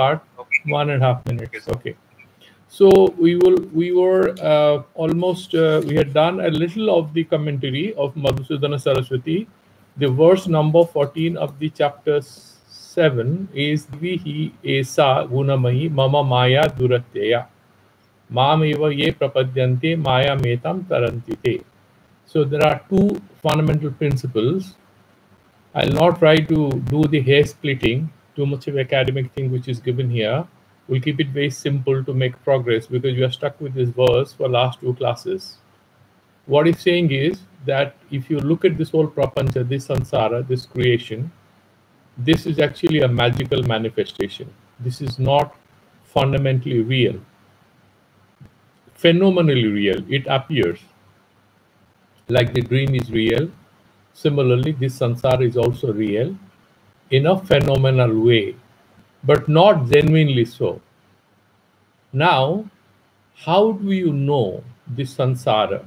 start 1.5 minutes. Okay. So we were almost, we had done a little of the commentary of Madhusudana Saraswati. The verse number 14 of the chapter 7 is Vihi Esa Gunamahi Mama Maya Duratya. Mam eva ye prapadyante Maya metam tarantite. So there are two fundamental principles. I'll not try to do the hair splitting, too much of academic thing which is given here. We'll keep it very simple to make progress because we are stuck with this verse for last two classes. What it's saying is that if you look at this whole prapancha, this samsara, this creation, this is actually a magical manifestation. This is not fundamentally real. Phenomenally real. It appears like the dream is real. Similarly, this samsara is also real in a phenomenal way, but not genuinely so. Now, how do you know this samsara?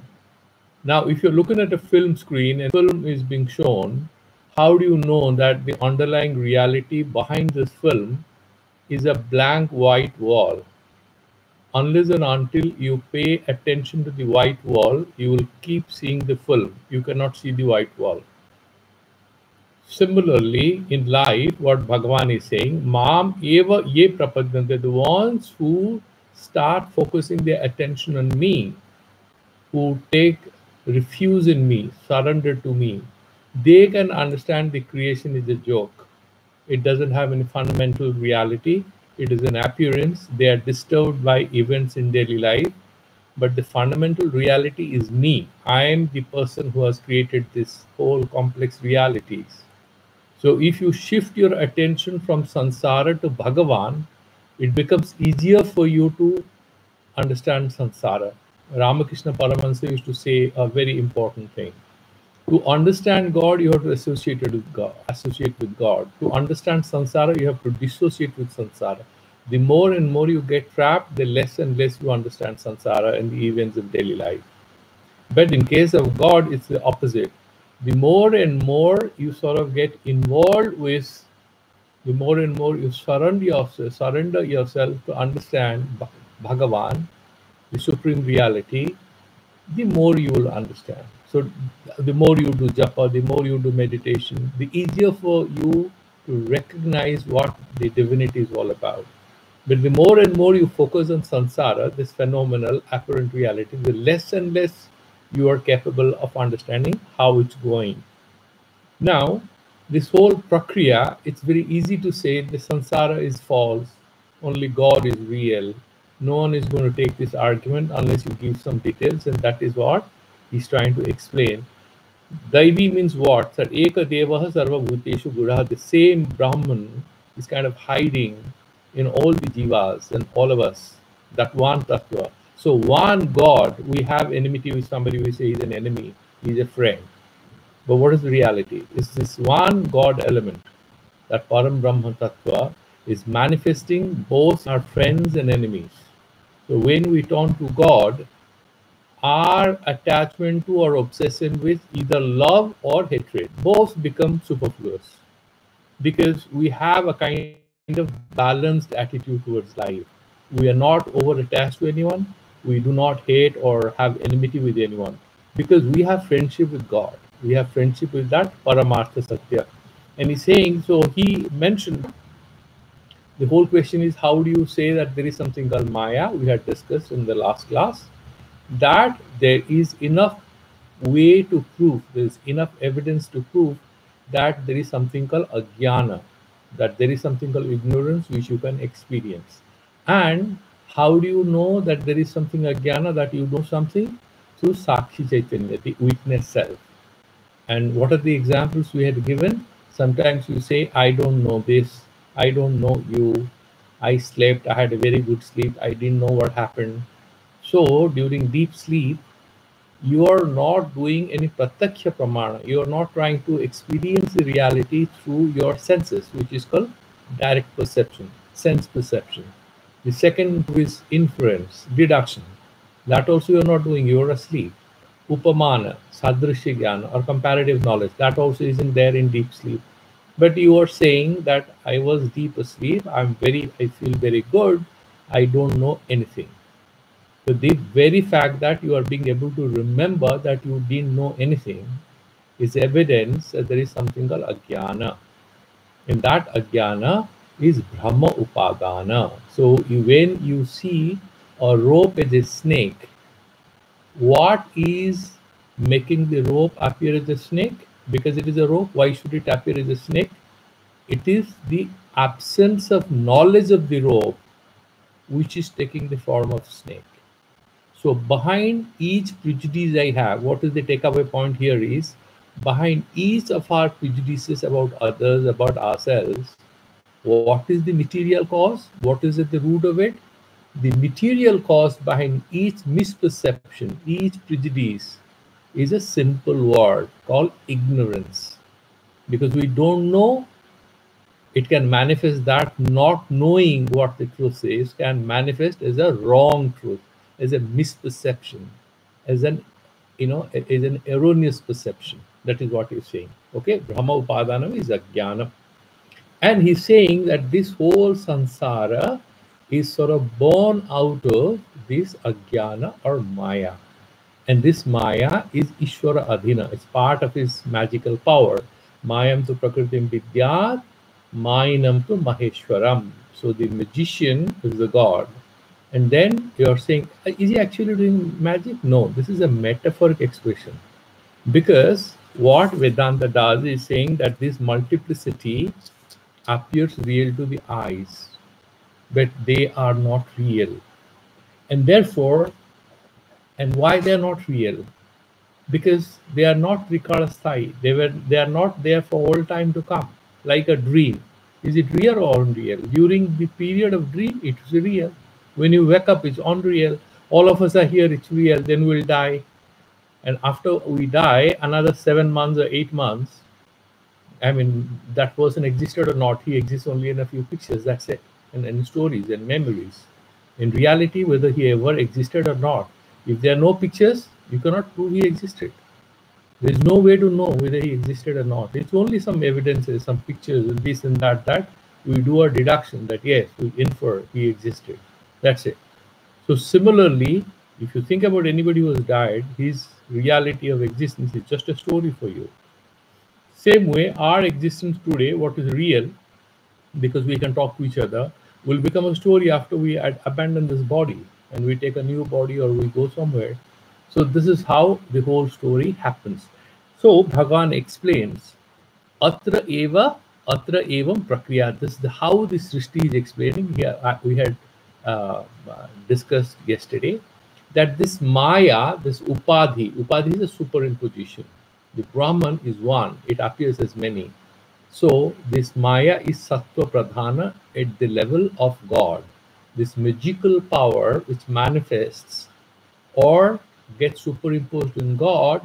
Now, if you're looking at a film screen and film is being shown, how do you know that the underlying reality behind this film is a blank white wall? Unless and until you pay attention to the white wall, you will keep seeing the film. You cannot see the white wall. Similarly, in life, what Bhagavan is saying, Mam eva ye prapadyante, the ones who start focusing their attention on me, who take refuge in me, surrender to me, they can understand the creation is a joke. It doesn't have any fundamental reality. It is an appearance. They are disturbed by events in daily life. But the fundamental reality is me. I am the person who has created this whole complex realities. So if you shift your attention from samsara to Bhagavan, it becomes easier for you to understand samsara. Ramakrishna Paramahansa used to say a very important thing. To understand God, you have to associate with God. To understand samsara, you have to dissociate with samsara. The more and more you get trapped, the less and less you understand samsara and the events of daily life. But in case of God, it's the opposite. The more and more you sort of get involved with, the more and more you surrender yourself to understand Bhagavan, the supreme reality, the more you will understand. So the more you do japa, the more you do meditation, the easier for you to recognize what the divinity is all about. But the more and more you focus on samsara, this phenomenal apparent reality, the less and less you are capable of understanding how it's going. Now, this whole prakriya, it's very easy to say the samsara is false, only God is real. No one is going to take this argument unless you give some details, and that is what he's trying to explain. Daivi means what? That Eka Devaha Sarva Bhuteshu Guraha, the same Brahman is kind of hiding in all the jivas and all of us, that one tattva. So one God, we have enmity with somebody, we say he's an enemy, he's a friend. But what is the reality? It's this one God element, that Param Brahma Tattva, is manifesting both our friends and enemies. So when we turn to God, our attachment to or obsession with either love or hatred, both become superfluous because we have a kind of balanced attitude towards life. We are not over attached to anyone. We do not hate or have enmity with anyone because we have friendship with God. We have friendship with that Paramartha Satya. And he's saying, so he mentioned, the whole question is, how do you say that there is something called Maya? We had discussed in the last class that there is enough way to prove, there is enough evidence to prove that there is something called Ajnana, that there is something called ignorance which you can experience. And how do you know that there is something Ajnana, that you know something? Through Sakshi Chaitanya, the witness self. And what are the examples we had given? Sometimes you say, I don't know this, I don't know you, I slept, I had a very good sleep, I didn't know what happened. So during deep sleep, you are not doing any pratyaksha pramana. You are not trying to experience the reality through your senses, which is called direct perception, sense perception. The second is inference, deduction. That also you are not doing, you are asleep. Upamana, sadrishya jnana, or comparative knowledge, that also isn't there in deep sleep. But you are saying that I was deep asleep, I feel very good, I don't know anything. So the very fact that you are being able to remember that you didn't know anything is evidence that there is something called ajnana. And that ajnana is Brahma Upadana. So when you see a rope as a snake, what is making the rope appear as a snake? Because it is a rope, why should it appear as a snake? It is the absence of knowledge of the rope which is taking the form of snake. So behind each prejudice I have, what is the takeaway point here is, behind each of our prejudices about others, about ourselves, what is the material cause? What is at the root of it? The material cause behind each misperception, each prejudice, is a simple word called ignorance. Because we don't know, it can manifest that not knowing what the truth is can manifest as a wrong truth, as a misperception, as an is an erroneous perception. That is what he's saying. Okay, Brahma Upadanam is Ajnana. And he's saying that this whole samsara is sort of born out of this Ajnana or Maya. And this Maya is Ishvara Adhina. It's part of his magical power. Mayam tu Prakritim Vidyat, Mayinam tu Maheshwaram. So the magician is the god. And then you're saying, is he actually doing magic? No, this is a metaphoric expression. Because what Vedanta does is saying that this multiplicity appears real to the eyes, but they are not real. And therefore, and why they are not real? Because they are not vikarasthai. They are not there for all time to come, like a dream. Is it real or unreal? During the period of dream, it's real. When you wake up, it's unreal. All of us are here, it's real. Then we'll die. And after we die, another 7 months or 8 months, I mean, that person existed or not, he exists only in a few pictures, that's it. And in stories and memories. In reality, whether he ever existed or not, if there are no pictures, you cannot prove he existed. There is no way to know whether he existed or not. It's only some evidences, some pictures, and this and that we do a deduction that yes, we infer he existed. That's it. So similarly, if you think about anybody who has died, his reality of existence is just a story for you. Same way, our existence today, what is real, because we can talk to each other, will become a story after we abandon this body and we take a new body or we go somewhere. So this is how the whole story happens. So Bhagavan explains, Atra evam prakriya. This is how the Srishti is explaining here. We had discussed yesterday that this Maya, this Upadhi is a superimposition. The Brahman is one, it appears as many. So this Maya is Sattva Pradhana at the level of God. This magical power which manifests or gets superimposed in God,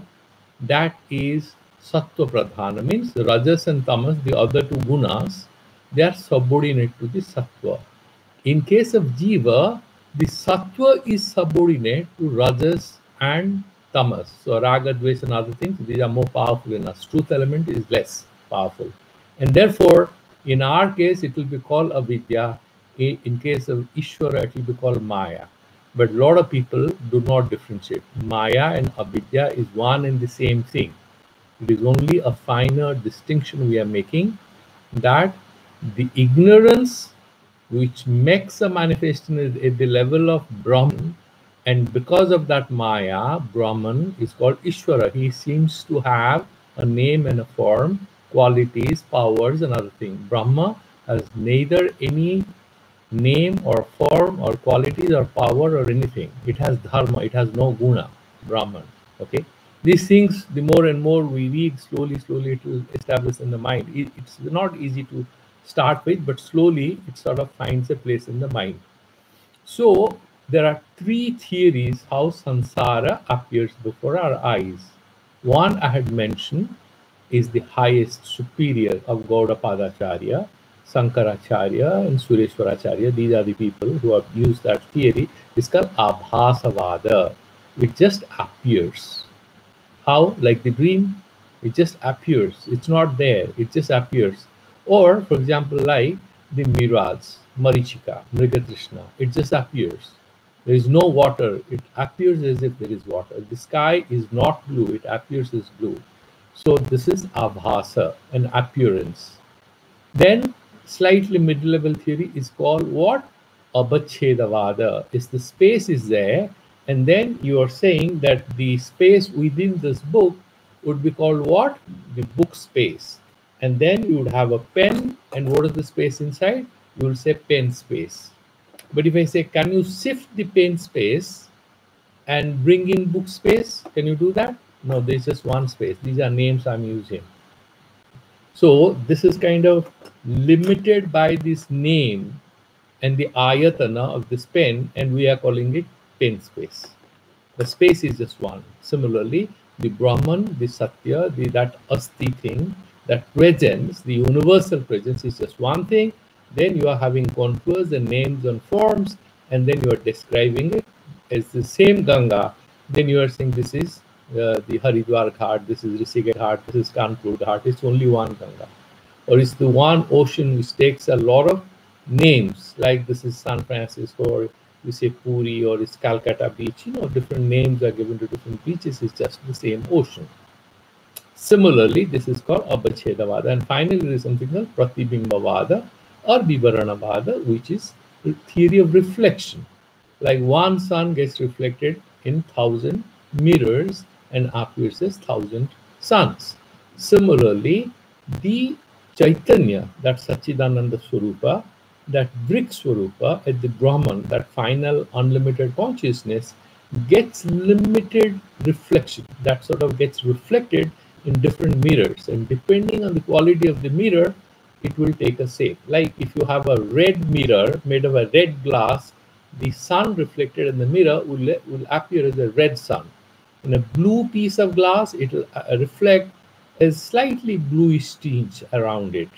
that is Sattva Pradhana, means Rajas and Tamas, the other two gunas, they are subordinate to the Sattva. In case of Jiva, the Sattva is subordinate to Rajas and Tamas. So Raga, Dvesh and other things, these are more powerful in us. Truth element is less powerful. And therefore, in our case, it will be called avidya. In case of Ishvara, it will be called Maya. But a lot of people do not differentiate. Maya and avidya is one and the same thing. It is only a finer distinction we are making, that the ignorance which makes a manifestation at the level of Brahman, and because of that Maya, Brahman is called Ishvara. He seems to have a name and a form, qualities, powers, and other things. Brahma has neither any name or form or qualities or power or anything. It has dharma, it has no guna, Brahman. Okay. These things, the more and more we read, slowly it will establish in the mind. It's not easy to start with, but slowly it sort of finds a place in the mind. So there are three theories how samsara appears before our eyes. One I had mentioned is the highest superior of Gaudapadacharya, Shankaracharya and Sureshwaracharya. These are the people who have used that theory. It's called Abhasavada. It just appears. How? Like the dream, it just appears. It's not there. It just appears. Or, for example, like the mirage, Marichika, Mrigatrishna, it just appears. There is no water, it appears as if there is water. The sky is not blue, it appears as blue. So this is abhasa, an appearance. Then slightly mid-level theory is called what? Abachedavada. Is the space is there, and then you are saying that the space within this book would be called what? The book space. And then you would have a pen, and what is the space inside? You will say pen space. But if I say, can you sift the pen space and bring in book space? Can you do that? No, there's just one space. These are names I'm using. So this is kind of limited by this name and the ayatana of this pen, and we are calling it pen space. The space is just one. Similarly, the Brahman, the Satya, that Asti thing, that presence, the universal presence is just one thing. Then you are having contours and names and forms, and then you are describing it as the same Ganga. Then you are saying this is the Haridwar Ghat, this is Rishikesh Ghat, this is Kanpur Ghat. It's only one Ganga. Or it's the one ocean which takes a lot of names, like this is San Francisco, or you say Puri, or it's Calcutta Beach. You know, different names are given to different beaches. It's just the same ocean. Similarly, this is called Abachedavada. And finally, there is something called Pratibimbavada or Vivaranavada, which is the theory of reflection. Like one sun gets reflected in 1,000 mirrors and appears as 1,000 suns. Similarly, the Chaitanya, that Sachidananda Swarupa, that Brick Swarupa at the Brahman, that final unlimited consciousness, gets limited reflection. That sort of gets reflected in different mirrors. And depending on the quality of the mirror, it will take a shape. Like if you have a red mirror made of a red glass, the sun reflected in the mirror will appear as a red sun. In a blue piece of glass, it will reflect a slightly bluish tinge around it.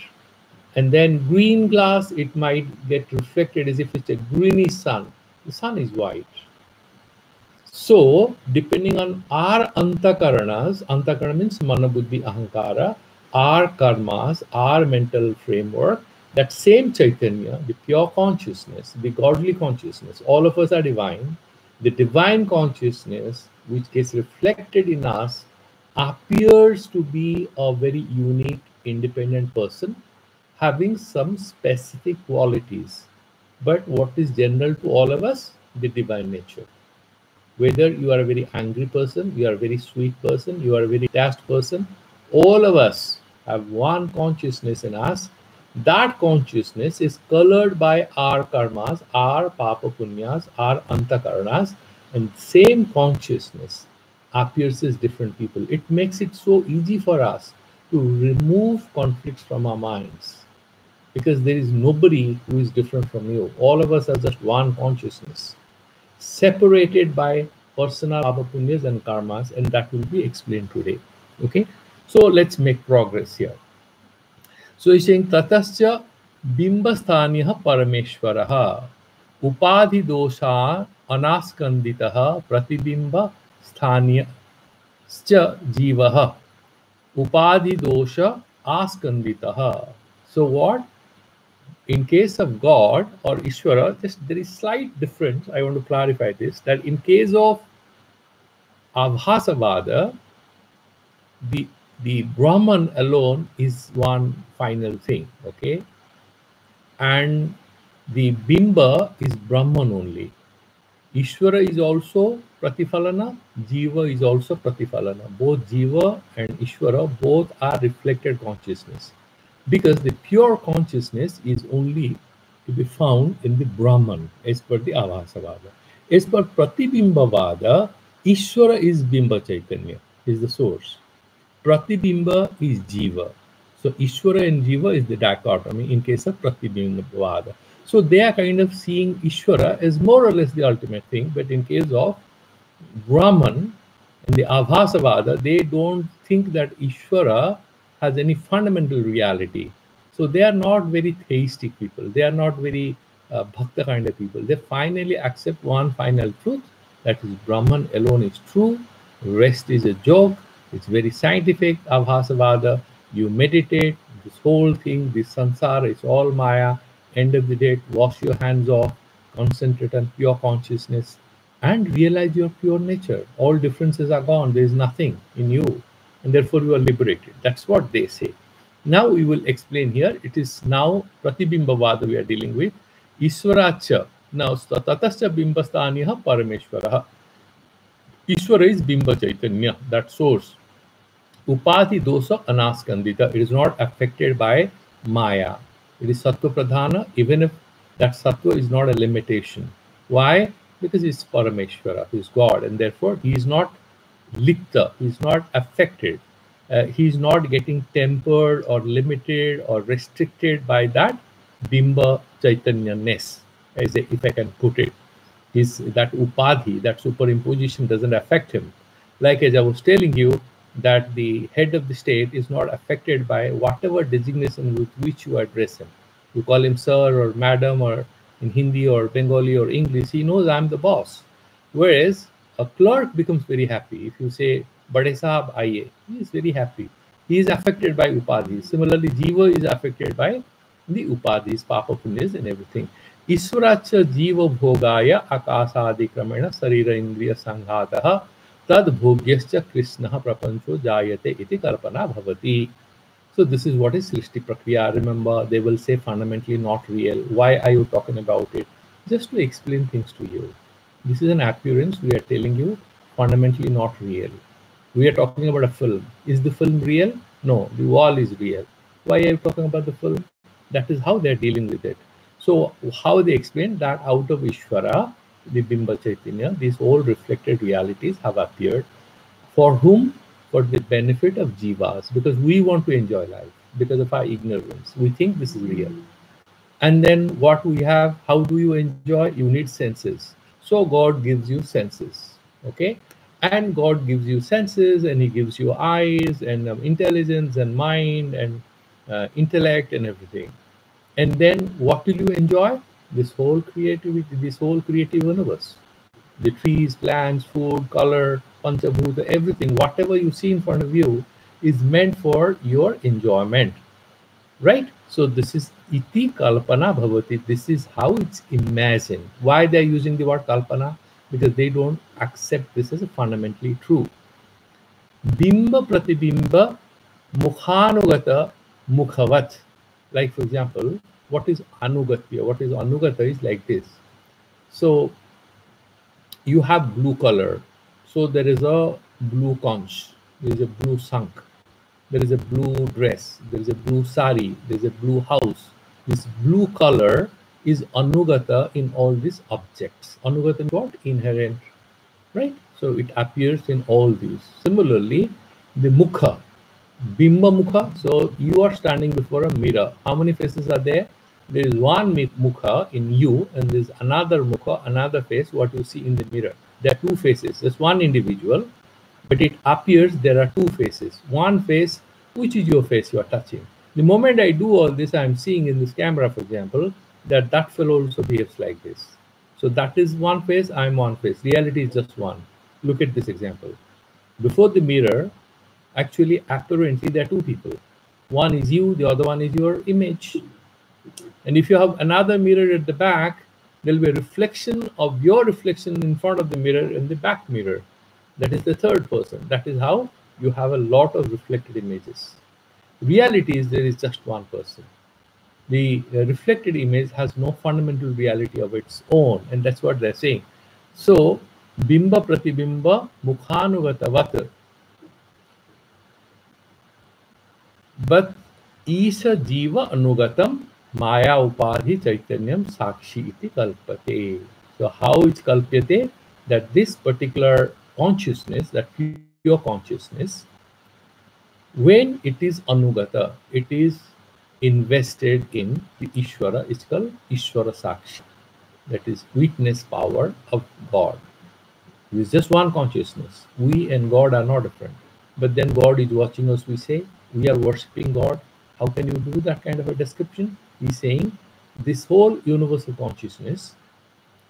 And then green glass, it might get reflected as if it's a greenish sun. The sun is white. So, depending on our antakaranas, antakarana means mana buddhi ahankara, our karmas, our mental framework, that same Chaitanya, the pure consciousness, the godly consciousness, all of us are divine. The divine consciousness, which gets reflected in us, appears to be a very unique, independent person, having some specific qualities. But what is general to all of us? The divine nature. Whether you are a very angry person, you are a very sweet person, you are a very detached person, all of us have one consciousness in us. That consciousness is colored by our karmas, our papa punyas, our antakaranas, and same consciousness appears as different people. It makes it so easy for us to remove conflicts from our minds, because there is nobody who is different from you. All of us are just one consciousness, separated by personal papa punyas and karmas, and that will be explained today. Okay, so let's make progress here. So he's saying tatasya bimbasthaniya parameshwaraha upadhi dosha anaskanditaha pratibimba sthaniya jivaha upadhi dosha askanditaha. So what? In case of God or Ishvara, there is slight difference. I want to clarify this, that in case of Abhasavada, the Brahman alone is one final thing, okay? And the Bimba is Brahman only. Ishvara is also Pratifalana, Jiva is also Pratifalana. Both Jiva and Ishvara, both are reflected consciousness. Because the pure consciousness is only to be found in the Brahman, as per the Avasavada. As per Pratibimbavada, Ishvara is Bimba Chaitanya, is the source. Pratibimba is Jiva. So Ishvara and Jiva is the dichotomy in case of Pratibimbavada. So they are kind of seeing Ishvara as more or less the ultimate thing, but in case of Brahman and the Avhasavada, they don't think that Ishvara has any fundamental reality. So they are not very theistic people. They are not very bhakta kind of people. They finally accept one final truth, that is Brahman alone is true, rest is a joke. It's very scientific, Abhasavada. You meditate, This whole thing, this sansara, is all Maya. End of the day, wash your hands off, concentrate on pure consciousness, and realize your pure nature. All differences are gone. There is nothing in you, and therefore you are liberated. That's what they say. Now we will explain here. It is now Pratibimbavada we are dealing with. Ishvaracha. Now, tatascha bimbastaniha parameshwaraha. Ishvara is Bimba Chaitanya, that source. Upadhi dosa anaskandita. It is not affected by Maya. It is Sattva Pradhana, even if that Sattva is not a limitation. Why? Because it's Parameshwara, he is God, and therefore he is not lipta, he is not affected. He is not getting tempered or limited or restricted by that Bimba Chaitanya-ness, if I can put it. That upadhi, that superimposition doesn't affect him. Like as I was telling you, that the head of the state is not affected by whatever designation with which you address him. You call him sir or madam, or in Hindi or Bengali or English, he knows I'm the boss. Whereas a clerk becomes very happy if you say Bade Sahab Aiye. He is very happy. He is affected by upadhis. Similarly, jiva is affected by the upadhis, papa punyas and everything. Ishvaracha jiva bhogaya akasadi kramena sarira indriya sanghataha tad bhogyascha krishnaha prapancho jayate iti kalpana bhavati. So this is what is Srishti Prakriya. Remember, they will say fundamentally not real. Why are you talking about it? Just to explain things to you. This is an appearance. We are telling you fundamentally not real. We are talking about a film. Is the film real? No, the wall is real. Why are you talking about the film? That is how they are dealing with it. So how they explain that out of Ishvara, the Bimba Chaitanya, these all reflected realities have appeared. For whom? For the benefit of jivas, because we want to enjoy life, because of our ignorance. We think this is real. And then what we have, how do you enjoy? You need senses. So God gives you senses, okay? And God gives you senses, and he gives you eyes and intelligence and mind and intellect and everything. And then what will you enjoy? This whole creativity, this whole creative universe. The trees, plants, food, color, panchabhuta, everything, whatever you see in front of you is meant for your enjoyment, right? So this is iti kalpana bhavati. This is how it's imagined. Why they're using the word kalpana? Because they don't accept this as a fundamentally true. Bimba pratibimba mukhanugata mukhavat. Like for example, what is anugatya? What is anugata is like this. So you have blue color. So there is a blue conch, there is a blue sunk, there is a blue dress, there is a blue sari, there is a blue house. This blue color is anugata in all these objects. Anugata is what? Inherent, right? So it appears in all these. Similarly, the mukha, bimba mukha. So you are standing before a mirror. How many faces are there? There is one mukha in you, and there is another mukha, another face, what you see in the mirror. There are two faces. There's one individual, but it appears there are two faces. One face, which is your face you are touching. The moment I do all this, I'm seeing in this camera, for example, that fellow also behaves like this. So that is one face, I'm one face. Reality is just one. Look at this example. Before the mirror, actually, apparently, there are two people. One is you, the other one is your image. And if you have another mirror at the back, there will be a reflection of your reflection in front of the mirror in the back mirror. That is the third person. That is how you have a lot of reflected images. Reality is there is just one person. The reflected image has no fundamental reality of its own, and that's what they're saying. So, bimba pratibimba mukhanugatavat. But Isha Jiva Anugatam Maya Upadhi Chaitanyam Sakshi iti kalpate. So how it's kalpate? That this particular consciousness, that pure consciousness, when it is Anugata, it is invested in the Ishvara, it's called Ishvara Sakshi. That is witness power of God. It is just one consciousness. We and God are not different. But then God is watching us, we say, we are worshipping God. How can you do that kind of a description? He's saying this whole universal consciousness,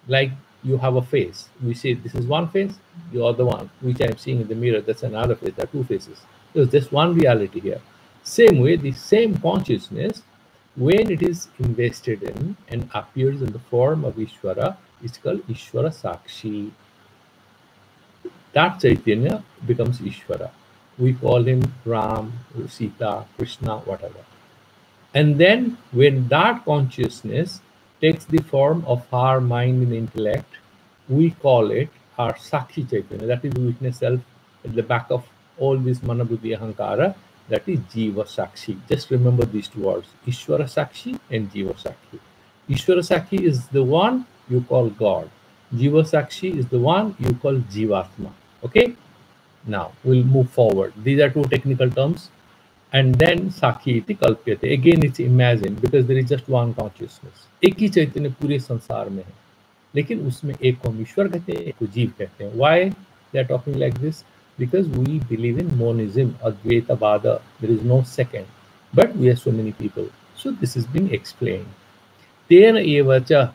like you have a face. We say this is one face, the other one, which I'm seeing in the mirror, that's another face. There are two faces. There's just one reality here. Same way, the same consciousness, when it is invested in and appears in the form of Ishvara, is called Ishvara Sakshi. That Chaitanya becomes Ishvara. We call him Ram, Sita, Krishna, whatever. And then when that consciousness takes the form of our mind and intellect, we call it our Sakshi Chaitanya. That is the witness self at the back of all this Manabuddhi Ahankara. That is Jiva Sakshi. Just remember these two words, Ishvara Sakshi and Jiva Sakshi. Ishvara Sakshi is the one you call God. Jiva Sakshi is the one you call Jivatma. Okay? Now we'll move forward. These are two technical terms. And then Sakhi iti kalpyate. Again, it's imagined because there is just one consciousness. एक ही चैतन्य पूरे संसार में है, लेकिन उसमें एक को हम ईश्वर कहते हैं, एक को जीव कहते हैं. Why they are talking like this? Because we believe in monism, Advaita Vada. There is no second. But we are so many people. So this is being explained. Tena eva cha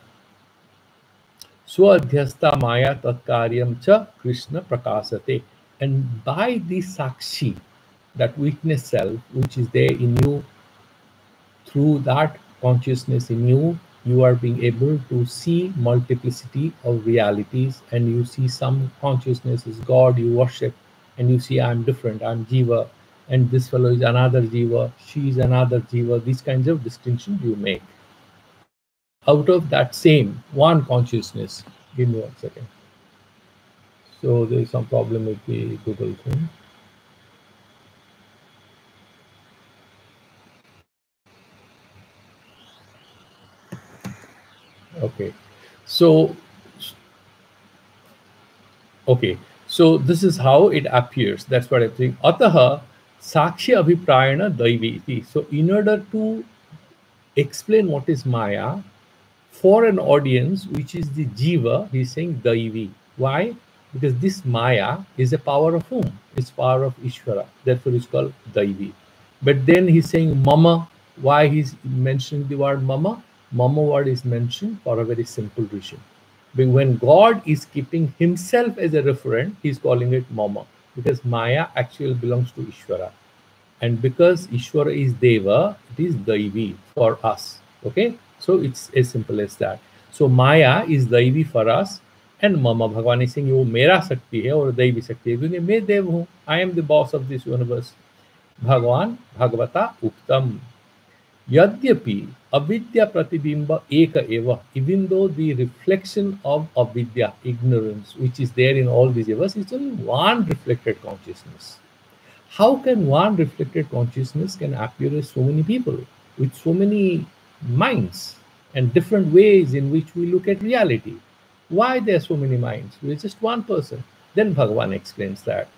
swadhyasta maya tatkaryam cha Krishna prakasate. And by the Sakshi, that witness self which is there in you, through that consciousness in you, you are being able to see multiplicity of realities, and you see some consciousness is God, you worship, and you see I'm different, I'm Jiva, and this fellow is another Jiva, she is another Jiva. These kinds of distinctions you make out of that same one consciousness. Give me 1 second. So there is some problem with the Google thing. Okay, so this is how it appears. That's what I think. Ataha Sakshi Abhiprayana Daiviti. So in order to explain what is Maya for an audience which is the Jiva, he's saying Daivi. Why? Because this Maya is a power of whom? It's power of Ishvara. Therefore it's called Daivi. But then he's saying Mama. Why he's mentioning the word Mama? Mama word is mentioned for a very simple reason. But when God is keeping himself as a referent, he's calling it Mama, because Maya actually belongs to Ishvara. And because Ishvara is Deva, it is Daivi for us. Okay? So it's as simple as that. So Maya is Daivi for us, and Mama, Bhagavan is saying, "You mera Shakti hai aur Daivi Shakti hai, because मैं देव हूँ. I am the boss of this universe." Bhagavan, Bhagavata Uktam. Yadyapi avidya pratibimba eka eva, even though the reflection of avidya, ignorance, which is there in all these evas, is only one reflected consciousness. How can one reflected consciousness can appear as so many people with so many minds and different ways in which we look at reality? Why there are so many minds? We're just one person. Then Bhagavan explains that.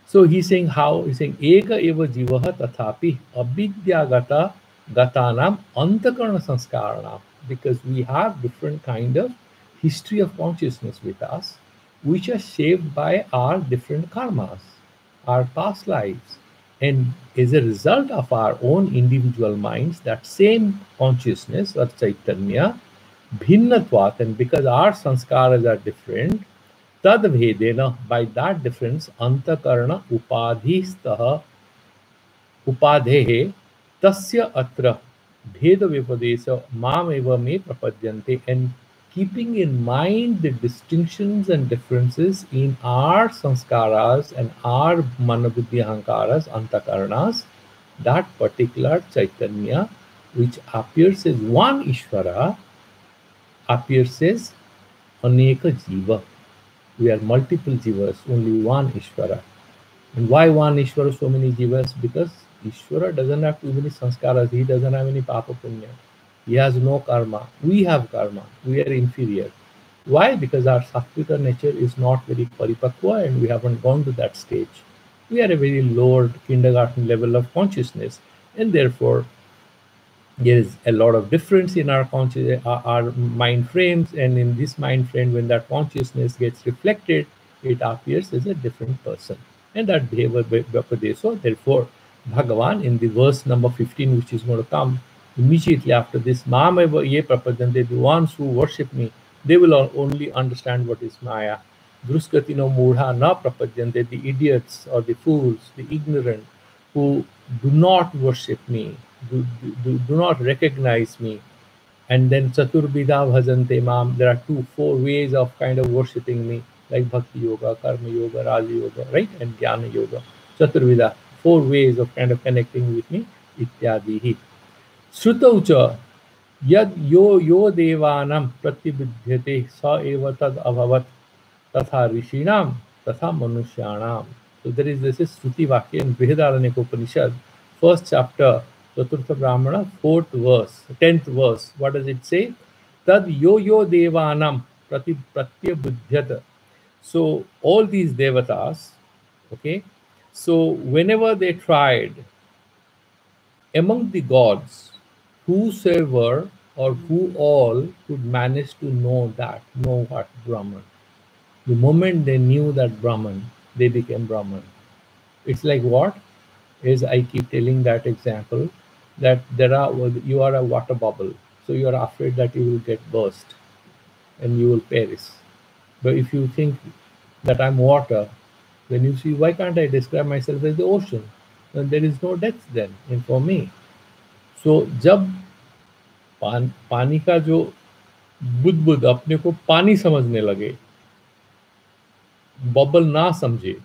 So he's saying how? He's saying Eka eva jivaha tathapi avidyagata gatanam antakarana sanskaranam, because we have different kind of history of consciousness with us, which are shaped by our different karmas, our past lives. And as a result of our own individual minds, that same consciousness or Chaitanya, bhinnatvat, and because our sanskaras are different, Tadvedena, by that difference, antakarana upadhistah upadhehe tasya atra bheda vipadesa mam eva me prapadyante. And keeping in mind the distinctions and differences in our sanskaras and our manabuddhi ahankaras, antakaranas, that particular Chaitanya, which appears as one Ishvara, appears as aneka jiva. We are multiple jivas, only one Ishvara. And why one Ishvara, so many jivas? Because Ishvara doesn't have too many sanskaras. He doesn't have any papa punya. He has no karma. We have karma. We are inferior. Why? Because our sattvika nature is not very paripakwa and we haven't gone to that stage. We are a very lower kindergarten level of consciousness, and therefore there is a lot of difference in our our mind frames, and in this mind frame, when that consciousness gets reflected, it appears as a different person. And that Bhavadeso, therefore, Bhagavan in the verse number 15, which is going to come immediately after this, Mameva ye prapadante, the ones who worship me, they will only understand what is Maya. Druskatino mudha na prapadyante, the idiots or the fools, the ignorant, who do not worship me, do not recognize me. And then Chaturbida Bhajante Mam, there are four ways of kind of worshipping me, like Bhakti Yoga, Karma Yoga, Raja Yoga, right? And Jnana Yoga. Chaturvida, four ways of kind of connecting with me, ityadihi. Shrutaucha, yad yo devanam pratibudhyate sa eva tad abhavat tatha rishinam tatha manushyanam. So there is this Shruti Vakya in Brihadaranyaka Upanishad, first chapter, Chaturtha Brahmana, 4th verse, 10th verse. What does it say? Tad yo devanam pratyabudhyat. So all these devatas, okay, so whenever they tried among the gods, whosoever or who all could manage to know what Brahman. The moment they knew that Brahman, they became Brahman. It's like what? Is I keep telling that example that you are a water bubble, so you are afraid that you will get burst and you will perish. But if you think that I'm water, then you see, why can't I describe myself as the ocean? Then there is no depth then in for me. So जब पानी का जो बुदबुद अपने को पानी समझने लगे, bubble ना समझे,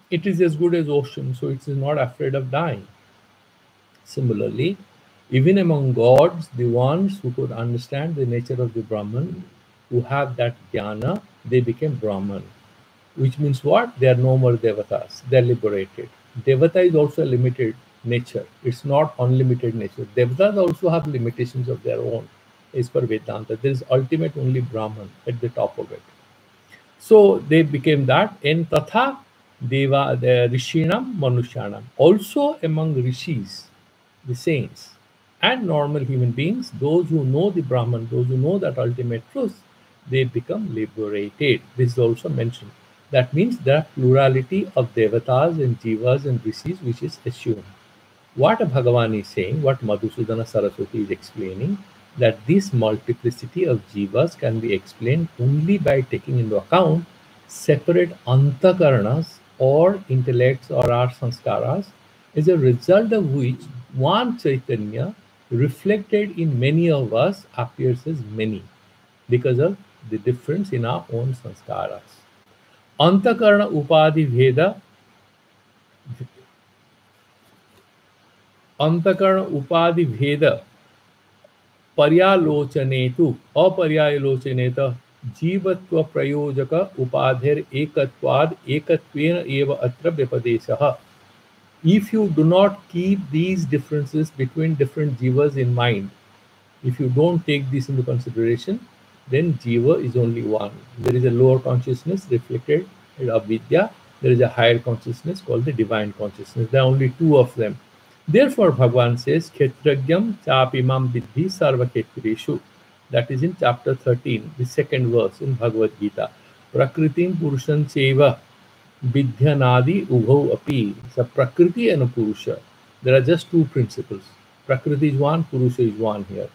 it is as good as ocean, so it is not afraid of dying. Similarly, even among gods, the ones who could understand the nature of the Brahman, who have that jnana, they became Brahman. Which means what? They are no more devatas. They are liberated. Devata is also a limited nature. It's not unlimited nature. Devatas also have limitations of their own. As per Vedanta, there is ultimate only Brahman at the top of it. So they became that. And tatha deva the rishinam manushyanam. Also among rishis, the saints, and normal human beings, those who know the Brahman, those who know that ultimate truth, they become liberated. This is also mentioned. That means there are plurality of devatas and jivas and rishis, which is assumed. What Bhagavan is saying, what Madhusudana Saraswati is explaining, that this multiplicity of jivas can be explained only by taking into account separate antakaranas or intellects or our sanskaras, as a result of which one Chaitanya reflected in many of us appears as many because of the difference in our own sanskaras. Antakarana upadhi bheda, antakarana upadhi bheda पर्यालोचनेतु अपर्यालोचनेत जीवत्व प्रयोजक उपाधिर एकत्वाद एकत्वेन एव अत्र व्यपदेशः. If you do not keep these differences between different jivas in mind, if you don't take this into consideration, then jiva is only one. There is a lower consciousness reflected in avidya. There is a higher consciousness called the divine consciousness. There are only two of them. Therefore, Bhagavan says, Khetragyam chapimam vidhi sarva khetreshu. That is in chapter 13, the second verse in Bhagavad Gita. Prakritim purushan cheva vidhyanadi ubhau api. So Prakriti and a Purusha. There are just two principles. Prakriti is one, Purusha is one here.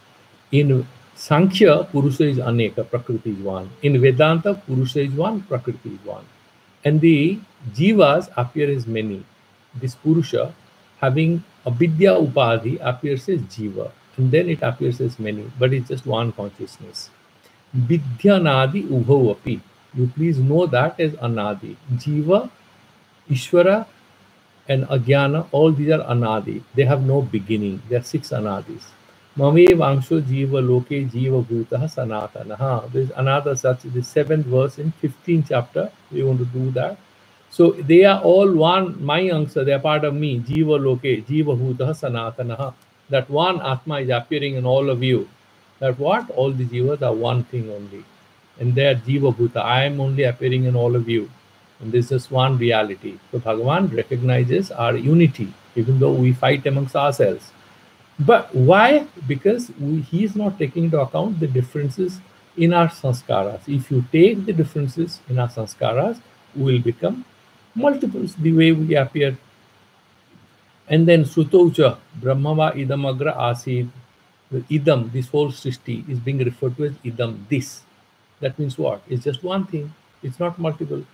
In Sankhya, Purusha is aneka, Prakriti is one. In Vedanta, Purusha is one, Prakriti is one. And the jivas appear as many. This Purusha, having avidya upadhi, appears as jiva, and then it appears as many, but it's just one consciousness. Vidhyanadi ubhau api. You please know that as anadi. Jiva, Ishvara, and Agyana, all these are anadi. They have no beginning. There are 6 anadis. Mame vangsho jiva loke jiva bhutah sanatanaha. There is another such, the 7th verse in 15th chapter. We want to do that. So they are all one, my answer, they are part of me. Jiva loke, jiva bhutah sanatanaha. That one Atma is appearing in all of you. That what? All the jivas are one thing only. And they are jiva bhuta. I am only appearing in all of you. And this is one reality. So Bhagavan recognizes our unity, even though we fight amongst ourselves. But why? Because he is not taking into account the differences in our sanskaras. If you take the differences in our sanskaras, we will become multiples the way we appear. And then Sutaucha, Brahmava idam agra asid. The idam, this whole srishti, is being referred to as idam, this. That means what? It's just one thing. It's not multiple.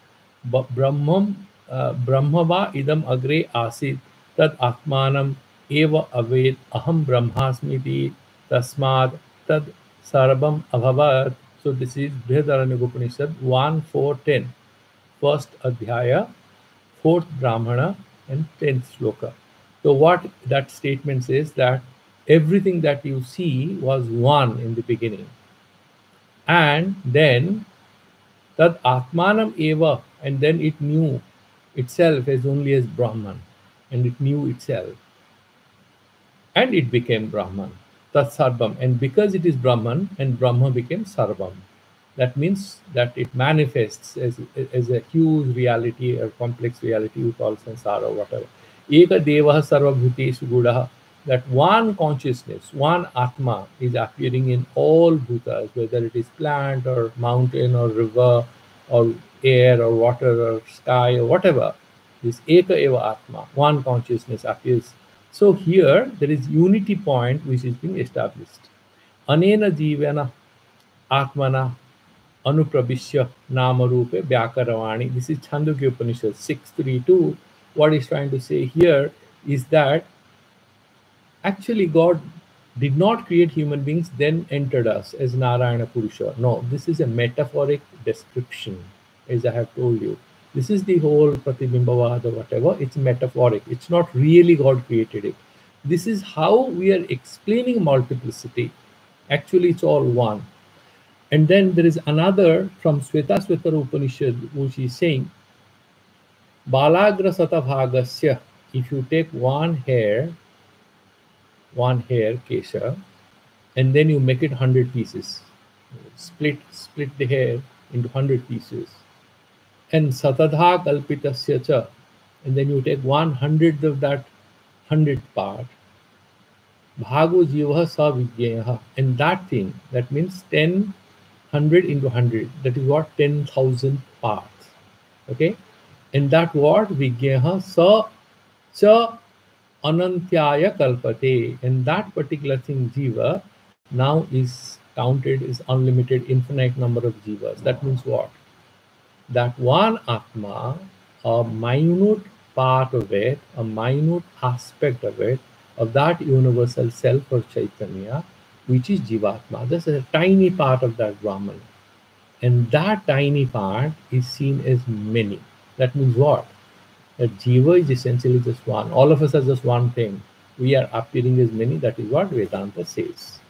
But Brahmava idam agre asid. Tad Atmanam eva aved aham brahmasmiti tasmad tad sarvam abhavat. So this is Brihadaranyaka Upanishad 1:4-10. First Adhyaya, fourth Brahmana, and 10th Shloka. So what that statement says that everything that you see was one in the beginning. And then that Atmanam Eva, and then it knew itself as only as Brahman, and it knew itself, and it became Brahman. That's Sarvam. And because it is Brahman, and Brahma became Sarvam. That means that it manifests as a huge reality or complex reality we call samsara or whatever. Eka Devah Sarva Bhuteshu Gudaha. That one consciousness, one Atma is appearing in all bhutas, whether it is plant or mountain or river or air or water or sky or whatever. This Eka Eva Atma, one consciousness appears. So here there is unity point which is being established. Anena Jivana Atmana Anuprabhishya Namarupe Vyakaravani. This is Chandogya Upanishad 6:32. What he's trying to say here is that actually God did not create human beings, then entered us as Narayana Purusha. No, this is a metaphoric description, as I have told you. This is the whole Pratibimbavad or whatever. It's metaphoric. It's not really God created it. This is how we are explaining multiplicity. Actually, it's all one. And then there is another from Svetasvatara Upanishad, which is saying, Balagra Satabhagasya, if you take one hair, kesha, and then you make it 100 pieces. Split the hair into 100 pieces. And Satadha Kalpitasya cha, and then you take 1/100th of that 100th part. Bhago Jiva Sa Vijnaya, and that thing, that means 10, 100 into 100, that is what 10,000 parts. Okay, and that word Vijnaya Sa Cha Anantyaya Kalpate, and that particular thing Jiva now is counted as unlimited infinite number of Jivas. That means what? That one Atma, a minute part of it, a minute aspect of it, of that universal self or Chaitanya, which is Jivatma. This is a tiny part of that Brahman. And that tiny part is seen as many. That means what? That Jiva is essentially just one. All of us are just one thing. We are appearing as many. That is what Vedanta says.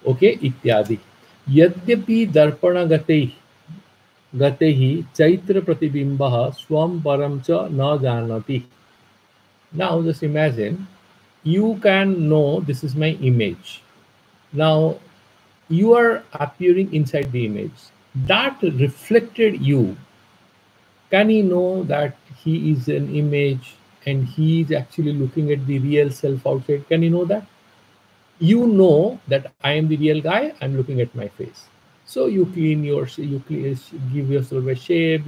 Okay, ityadi. Yadyapi darpana gatehi chaitra pratibimbaha swam param cha na janati. Now just imagine, you can know this is my image. Now you are appearing inside the image. That reflected you, can he know that he is an image and he is actually looking at the real self outside? Can he know that? You know that I am the real guy, I'm looking at my face. So you give yourself a shape,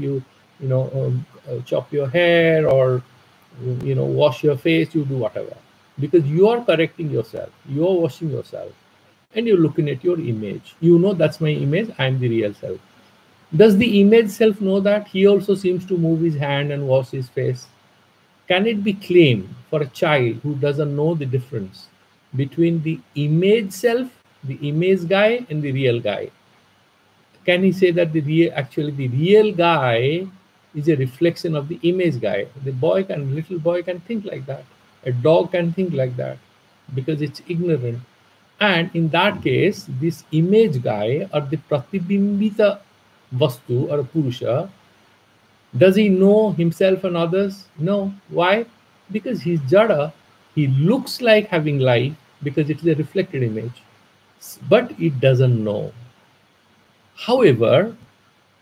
chop your hair, or wash your face, you do whatever. Because you are correcting yourself, you are washing yourself, and you're looking at your image. You know that's my image, I'm the real self. Does the image self know that? He also seems to move his hand and wash his face. Can it be claimed for a child who doesn't know the difference between the image self, the image guy, and the real guy? Can he say that the real guy is a reflection of the image guy? Little boy can think like that. A dog can think like that because it's ignorant. And in that case, this image guy or the Pratibimbita Vastu or Purusha, does he know himself and others? No. Why? Because he's Jada. He looks like having life because it is a reflected image, but it doesn't know. However,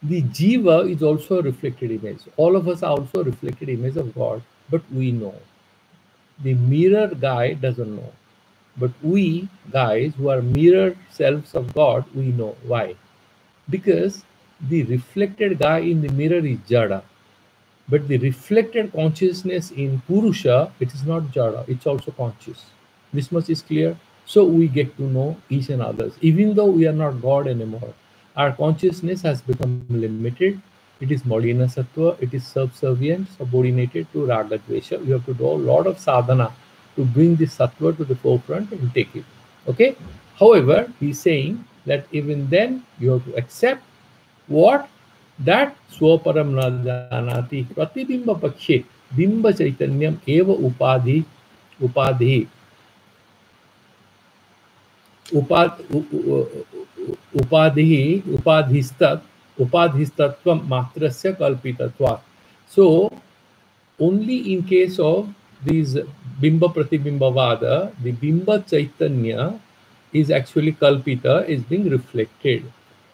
the Jiva is also a reflected image. All of us are also a reflected image of God, but we know. The mirror guy doesn't know. But we guys who are mirror selves of God, we know. Why? Because the reflected guy in the mirror is Jada. But the reflected consciousness in Purusha, it is not Jada, it's also conscious. This much is clear. So we get to know each and others. Even though we are not God anymore, our consciousness has become limited It is Molina Sattva, it is subservient, subordinated to Raga Dvesha. You have to do a lot of sadhana to bring this Sattva to the forefront and take it. Okay? However, he's saying that even then you have to accept what? That Swaparam na janati pratibimba pakshe bimba chaitanyam eva upadhi upadhistatvam matrasya kalpitatvat. So only in case of these bimba pratibimba the bimba chaitanya is actually kalpita, is being reflected.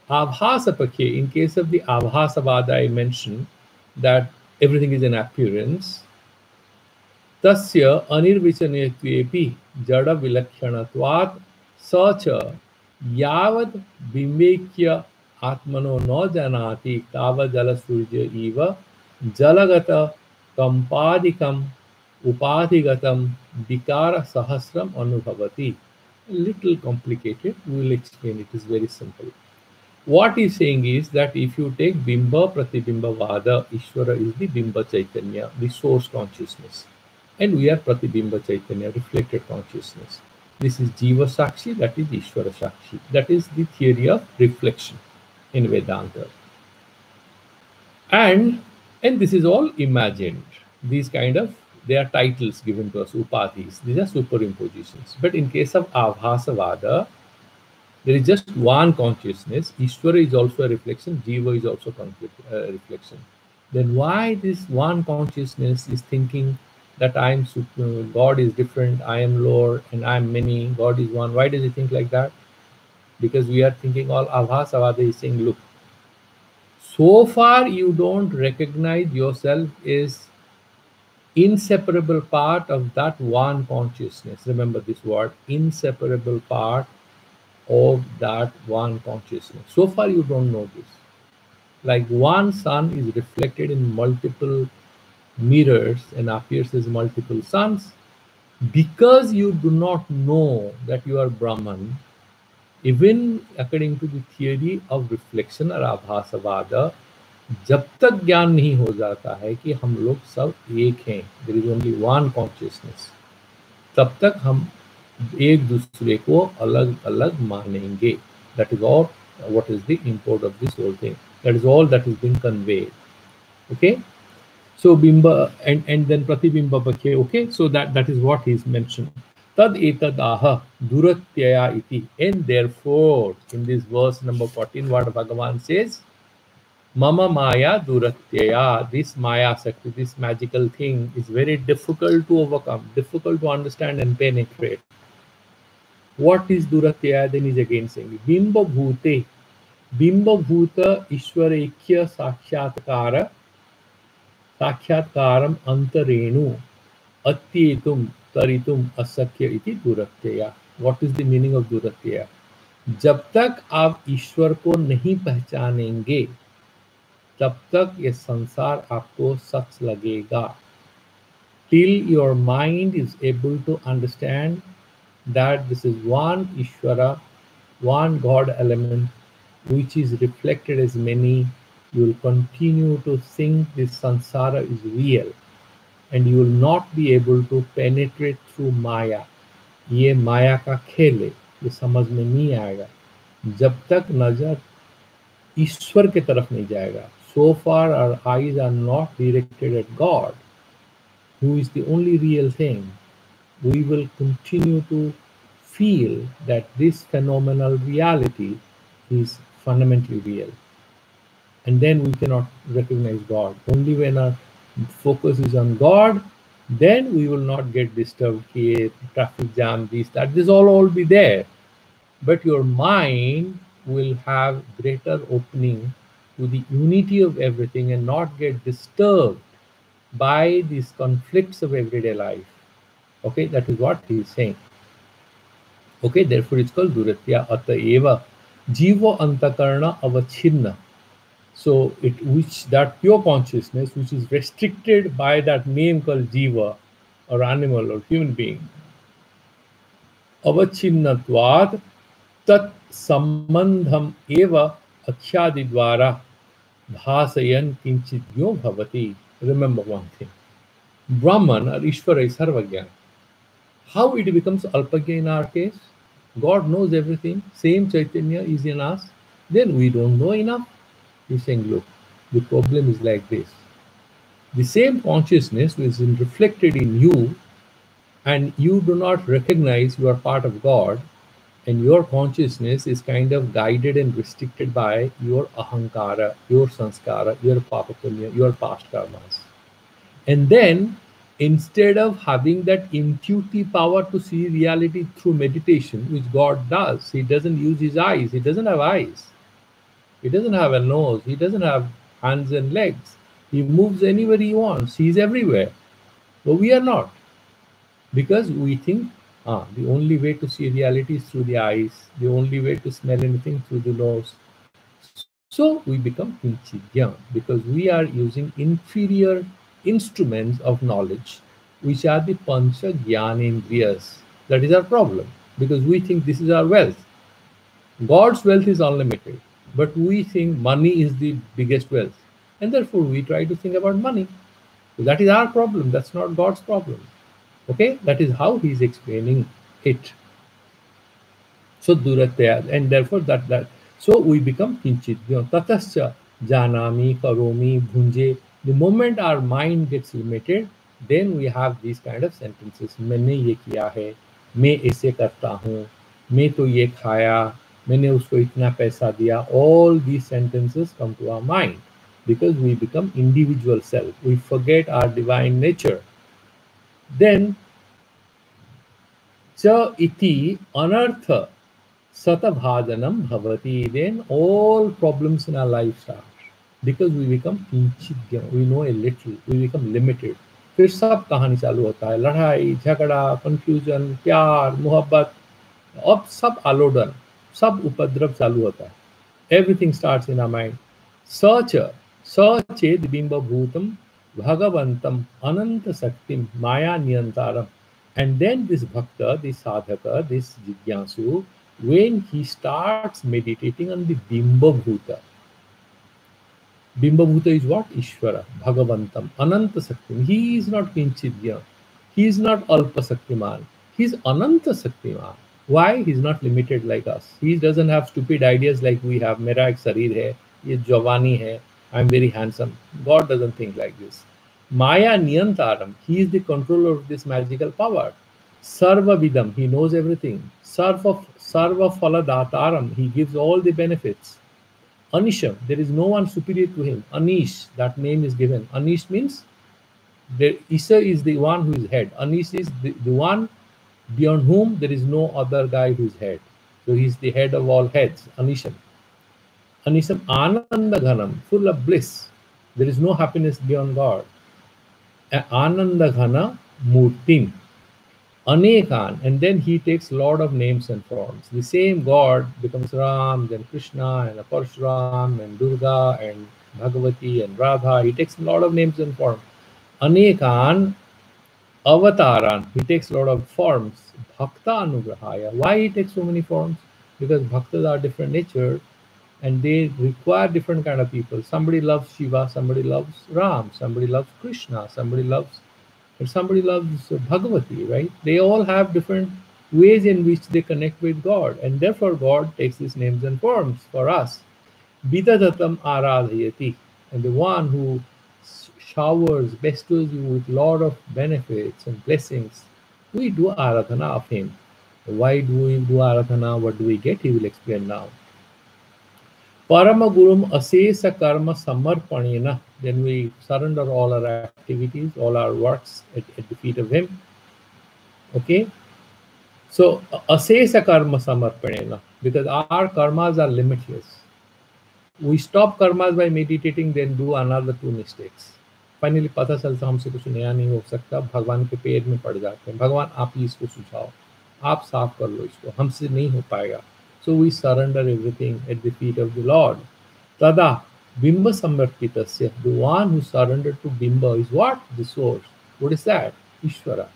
Abhasapakhe, in case of the abhasavada, I mentioned that everything is an appearance. Tasya anirvichanetvepi jada vilakshyanatvat sacha yavad bimekya atmano no janati tava jala surya eva jalagata kampadikam upadhigatam vikara sahasram anubhavati. A little complicated, we will explain. It is very simple. What he's saying is that if you take Bimba Pratibimba Vada, Ishvara is the Bimba Chaitanya, the source consciousness. And we are Pratibimba Chaitanya, reflected consciousness. This is Jiva Sakshi, that is Ishvara Sakshi. That is the theory of reflection in Vedanta. And this is all imagined. These kind of, they are titles given to us, upadhis. These are superimpositions. But in case of Abhasavada, there is just one consciousness. Ishvara is also a reflection. Jiva is also a reflection. Then why this one consciousness is thinking that I am super, God is different, I am Lord, and I am many, God is one? Why does he think like that? Because we are thinking all Abhasavada is saying, look, so far you don't recognize yourself as inseparable part of that one consciousness. Remember this word, inseparable part of that one consciousness. So far you don't know this. Like one sun is reflected in multiple mirrors and appears as multiple suns. Because you do not know that you are Brahman, even according to the theory of reflection or Abhasavada, जब तक ज्ञान नहीं हो जाता है कि हम लोग सब एक हैं, there is only one consciousness, तब तक हम एक दूसरे को अलग अलग मानेंगे. That is all what is the import of this whole thing. That is all that is being conveyed. Okay, so bimba and then pratibimba pakhe. Okay, so that is what is mentioned. Tad etadaha duratyaya iti. And therefore in this verse number 14 what Bhagavan says, Mama Maya Duratyaya, this Maya Sakti, this magical thing is very difficult to overcome, difficult to understand and penetrate. What is Duratyaya? Then is again saying, Bimba Bhute, Bimba Bhuta Ishwarekya Sakhyatkaram Antarenu Atyetum Taritum Asakya iti Duratyaya. What is the meaning of Duratyaya? जब तक आप ईश्वर को नहीं पहचानेंगे तब तक ये संसार आपको सच लगेगा. Till your mind is able to understand that this is one Ishvara, one God element, which is reflected as many, you will continue to think this samsara is real, and you will not be able to penetrate through Maya. ये माया का खेल है, ये समझ में नहीं आएगा जब तक नजर ईश्वर की तरफ नहीं जाएगा. So far our eyes are not directed at God, who is the only real thing. We will continue to feel that this phenomenal reality is fundamentally real. And then we cannot recognize God. Only when our focus is on God, then we will not get disturbed here, traffic jam, this all be there. But your mind will have greater opening to the unity of everything and not get disturbed by these conflicts of everyday life. Okay, that is what he is saying. Okay, therefore it's called Duratya Ataeva Jiva Antakarna Avachinna. So that pure consciousness which is restricted by that name called Jiva or animal or human being, Avachinnatvad tat sambandham eva akhyadi dwara Bhasayan kinchidyo bhavati. Remember one thing. Brahman or Ishvara is Sarvagyan. How it becomes Alpagya in our case? God knows everything. Same Chaitanya is in us. Then we don't know enough. He's saying, look, the problem is like this. The same consciousness which is reflected in you, and you do not recognize you are part of God, and your consciousness is kind of guided and restricted by your ahankara, your sanskara, your papa punya, your past karmas. And then instead of having that intuitive power to see reality through meditation, which God does, he doesn't use his eyes, he doesn't have eyes, he doesn't have a nose, he doesn't have hands and legs, he moves anywhere he wants, he's everywhere. But we are not, because we think the only way to see reality is through the eyes, the only way to smell anything through the nose. So we become kinchidya because we are using inferior instruments of knowledge, which are the pancha jnanendriyas. That is our problem, because we think this is our wealth. God's wealth is unlimited, but we think money is the biggest wealth, and therefore we try to think about money. So that is our problem. That's not God's problem. Okay, that is how he is explaining it. So duratya, and therefore that so we become kinchit. Tatascha janami karomi bhunje. The moment our mind gets limited, then we have these kind of sentences. मैंने ये किया है, मैं ऐसे करता हूँ, मैं तो ये खाया, मैंने उसको इतना पैसा दिया. All these sentences come to our mind because we become individual self. We forget our divine nature. Then cha iti anartha Satabhadanam bhavati. Then all problems in our life start because we become kinchidya. We know a little. We become limited. फिर सब कहानी चालू होता है, लड़ाई झगड़ा confusion प्यार मोहब्बत, अब सब आलोडन सब उपद्रव चालू होता है. Everything starts in our mind. Sached bimbabhutam bhagavantam ananta saktim maya niyantaram. And then this bhakta, this sadhaka, this jigyasu, when he starts meditating on the bimbabhuta. Bimbabhuta is what? Ishvara, Bhagavantam, Ananta Saktim. He is not Kinchidya. He is not Alpa Saktiman. He is Ananta Saktiman. Why? He is not limited like us. He doesn't have stupid ideas like we have. Mera ek sarir hai, ye Jawani hai, I am very handsome. God doesn't think like this. Maya Niyantaram. He is the controller of this magical power. Sarva Vidam. He knows everything. Sarva Faladataram. He gives all the benefits. Anisham, there is no one superior to him. Anish, that name is given. Anish means Isa is the one who is head. Anish is the one beyond whom there is no other guy who is head. So he is the head of all heads. Anisham. Anisham Ananda Ghanam, full of bliss. There is no happiness beyond God. Ananda Ghana Murtim. Anekan, and then he takes a lot of names and forms. The same God becomes Ram, then Krishna, and Parshuram, and Durga, and Bhagavati, and Radha. He takes a lot of names and forms. Anekan Avataran, he takes a lot of forms. Bhakta Anugrahaya. Why he takes so many forms? Because bhaktas are different nature, and they require different kind of people. Somebody loves Shiva, somebody loves Ram, somebody loves Krishna, somebody loves Bhagavati, right? They all have different ways in which they connect with God, and therefore God takes these names and forms for us. Vidadatam aradhayati, and the one who showers, bestows you with a lot of benefits and blessings. We do aradhana of him. Why do we do aradhana? What do we get? He will explain now. Parama Gurum Asesa Karma Samarpanena. Then we surrender all our activities, all our works at the feet of him. Okay? So Asesa Karma Samarpanena, because our karmas are limitless. We stop karmas by meditating, then do another 2 mistakes. Finally, पता चलता हमसे कुछ नया नहीं हो सकता, भगवान के पैर में पड़ जाते हैं. भगवान आप ही इसको सुझाओ, आप साफ कर लो इसको, हमसे नहीं हो पाएगा. So we surrender everything at the feet of the Lord. Tada Bimba Samarpitasya, the one who surrendered to Bimba is what? The source. What is that? Ishvara.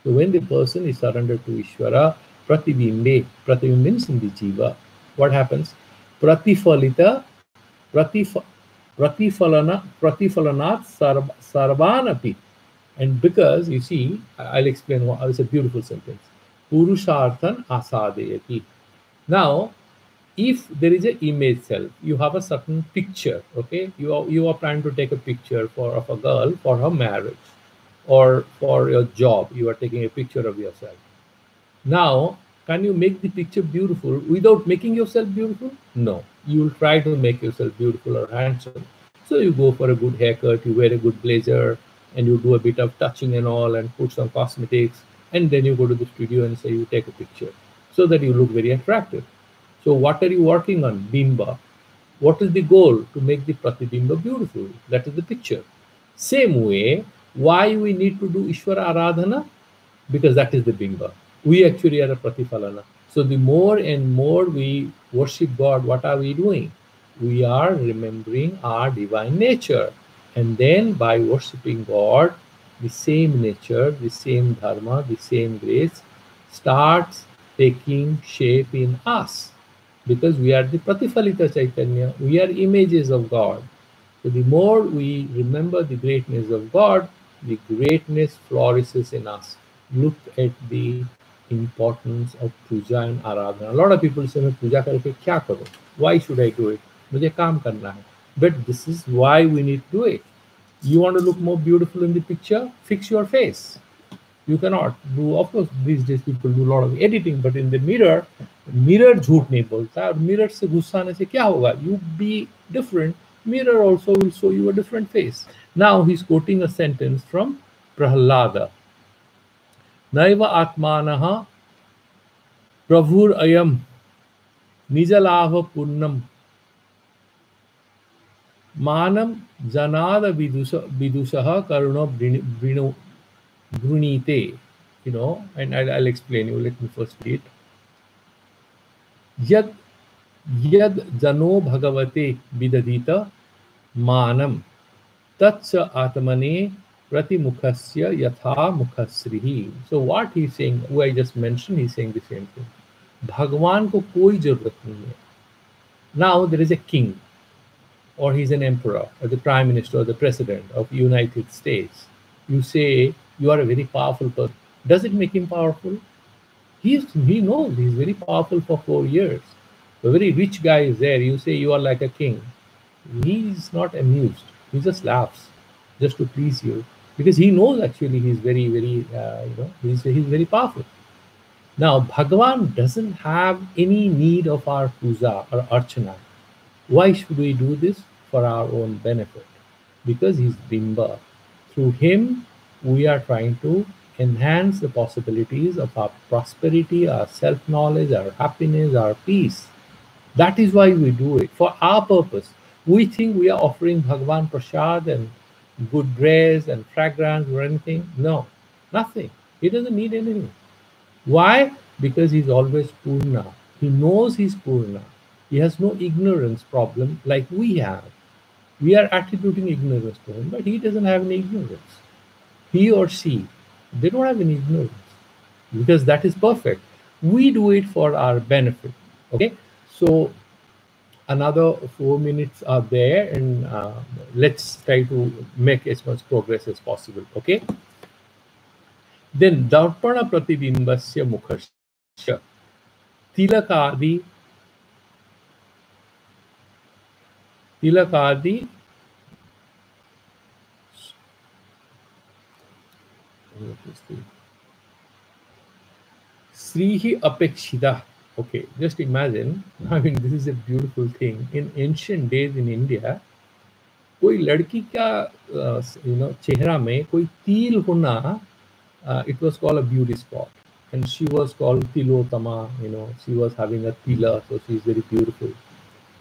So when the person is surrendered to Ishvara, Pratibimbe, means in the Jiva, what happens? Pratifalita, Pratifalanat sarvanapi. And because, you see, I'll explain why. It's a beautiful sentence. Purusharthan asadayati. Now, if there is an image self, you have a certain picture, okay? You are trying to take a picture of a girl for her marriage, or for your job, you are taking a picture of yourself. Now, can you make the picture beautiful without making yourself beautiful? No. You will try to make yourself beautiful or handsome. So you go for a good haircut, you wear a good blazer, and you do a bit of touching and all, and put some cosmetics, and then you go to the studio and say you take a picture so that you look very attractive. So what are you working on? Bimba. What is the goal? To make the pratibimba beautiful. That is the picture. Same way, why we need to do Ishvara Aradhana? Because that is the bimba. We actually are a pratifalana. So the more and more we worship God, what are we doing? We are remembering our divine nature. And then by worshipping God, the same nature, the same dharma, the same grace starts taking shape in us. Because we are the pratifalita Chaitanya, we are images of God. So the more we remember the greatness of God, the greatness flourishes in us. Look at the importance of puja and aradhana. A lot of people say, मैं पूजा करके क्या करूं? Why should I do it? मुझे काम करना है. But this is why we need to do it. You want to look more beautiful in the picture? Fix your face. You cannot do, of course, these days people do a lot of editing, but in the mirror झूठ नहीं बोलता. Mirror से गुस्सा आने से क्या होगा? You be different. Mirror also will show you a different face. Now he's quoting a sentence from Prahlada. Naiva atmanaha pravur ayam nijalava punnam manam janada vidusaha karuna brunite. You know, and I'll explain you. Let me first read. Yad jano bhagavate vidadita manam tatsa atmane pratimukhasya yatha mukhasrihi. So what he's saying, who I just mentioned, he's saying the same thing. Bhagwan ko koi jarurat nahi hai. Now there is a king, or he's an emperor, or the prime minister, or the president of United States. You say you are a very powerful person. Does it make him powerful? He knows he's very powerful for 4 years. A very rich guy is there. You say you are like a king. He's not amused. He just laughs, just to please you, because he knows actually he's very, very, he's very powerful. Now, Bhagavan doesn't have any need of our puja or archana. Why should we do this? For our own benefit. Because he's Bimba. Through him, we are trying to enhance the possibilities of our prosperity, our self-knowledge, our happiness, our peace. That is why we do it, for our purpose. We think we are offering Bhagavan Prasad and good dress and fragrance or anything. No, nothing. He doesn't need anything. Why? Because he's always Purna. He knows he's Purna. He has no ignorance problem like we have. We are attributing ignorance to him, but he doesn't have any ignorance. He or she, they don't have any ignorance, because that is perfect. We do it for our benefit. Okay, so another 4 minutes are there, and let's try to make as much progress as possible. Okay, then darpana pratibimbasya mukhasya tilakadi Srihi apekshida. Okay, just imagine. I mean, this is a beautiful thing. In ancient days in India, कोई लड़की का चेहरा में कोई तिल होना, it was called a beauty spot, and she was called tilotama. She was having a tila, so she is very beautiful.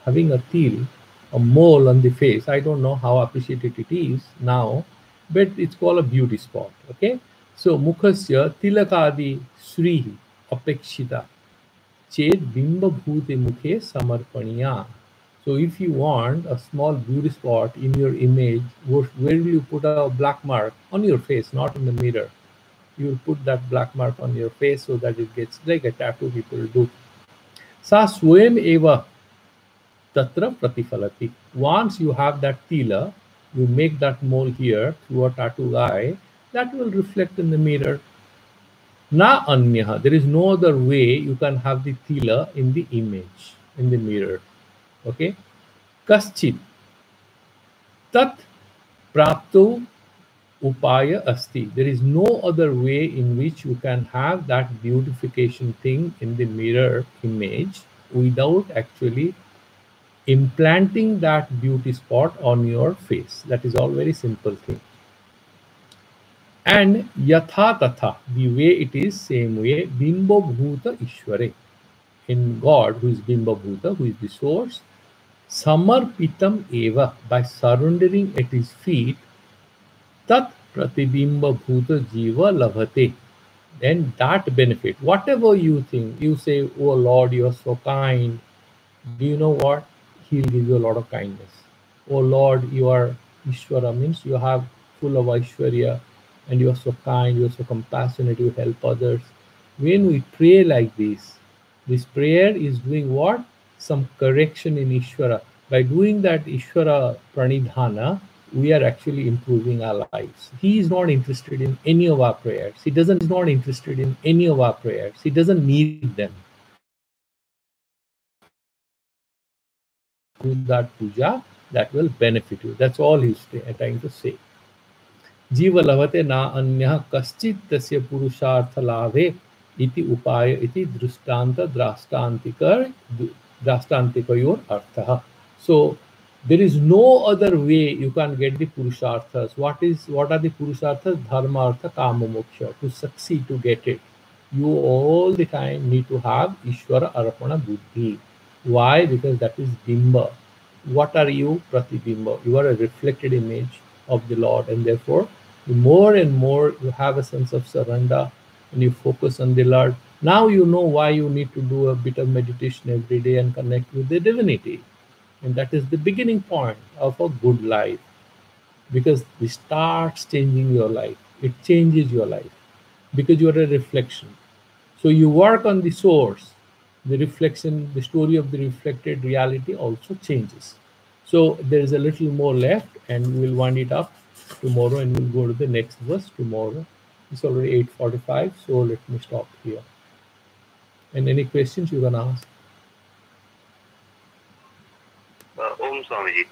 Having a til, a mole on the face, I don't know how appreciated it is now, but it's called a beauty spot. Okay, so mukhasya tilakadi srihi apekshita ched bimba bhute mukhe samarpaniya. So if you want a small beauty spot in your image, where will you put a black mark on your face, not in the mirror? You will put that black mark on your face so that it gets like a tattoo people do. Sa swayam eva tatra pratifalati. Once you have that tila, you make that mole here through a tattoo eye, that will reflect in the mirror. Na anyaha, there is no other way you can have the tila in the image, in the mirror. Okay? Kaschit tat prapto upaya asti. There is no other way in which you can have that beautification thing in the mirror image without actually implanting that beauty spot on your face. That is all very simple thing. And yatha tatha, the way it is, same way, bimbo bhuta ishware. In God, who is bimbo bhuta, who is the source, samarpitam eva, by surrendering at his feet, tat pratibimba bhuta jiva lavate. Then that benefit, whatever you think, you say, oh Lord, you are so kind. Do you know what? He'll give you a lot of kindness. Oh Lord, you are Ishvara, means you have full of Aishwarya and you are so kind, you are so compassionate, you help others. When we pray like this prayer is doing what? Some correction in Ishvara. By doing that Ishvara pranidhana, we are actually improving our lives. He is not interested in any of our prayers. He doesn't is not interested in any of our prayers. He doesn't need them. Do that puja, that will benefit you. That's all he's trying to say. Jiva lavate na anyah kaschit tasya purushartha lave iti upaya iti drustanta drastantikayor artha. So there is no other way you can get the purusharthas. What are the purusharthas? Dharma, artha, kama, moksha. To succeed, to get it, you all the time need to have Ishvara Arpana Buddhi. Why? Because that is Bimba. What are you? Pratibimba. You are a reflected image of the Lord, and therefore, the more and more you have a sense of surrender and you focus on the Lord. Now you know why you need to do a bit of meditation every day and connect with the divinity. And that is the beginning point of a good life, because it starts changing your life. It changes your life because you are a reflection. So you work on the source, the reflection, the story of the reflected reality also changes. So there is a little more left, and we will wind it up tomorrow, and we'll go to the next verse tomorrow. It's already 8:45, so let me stop here. And any questions you can ask? Om Swamiji.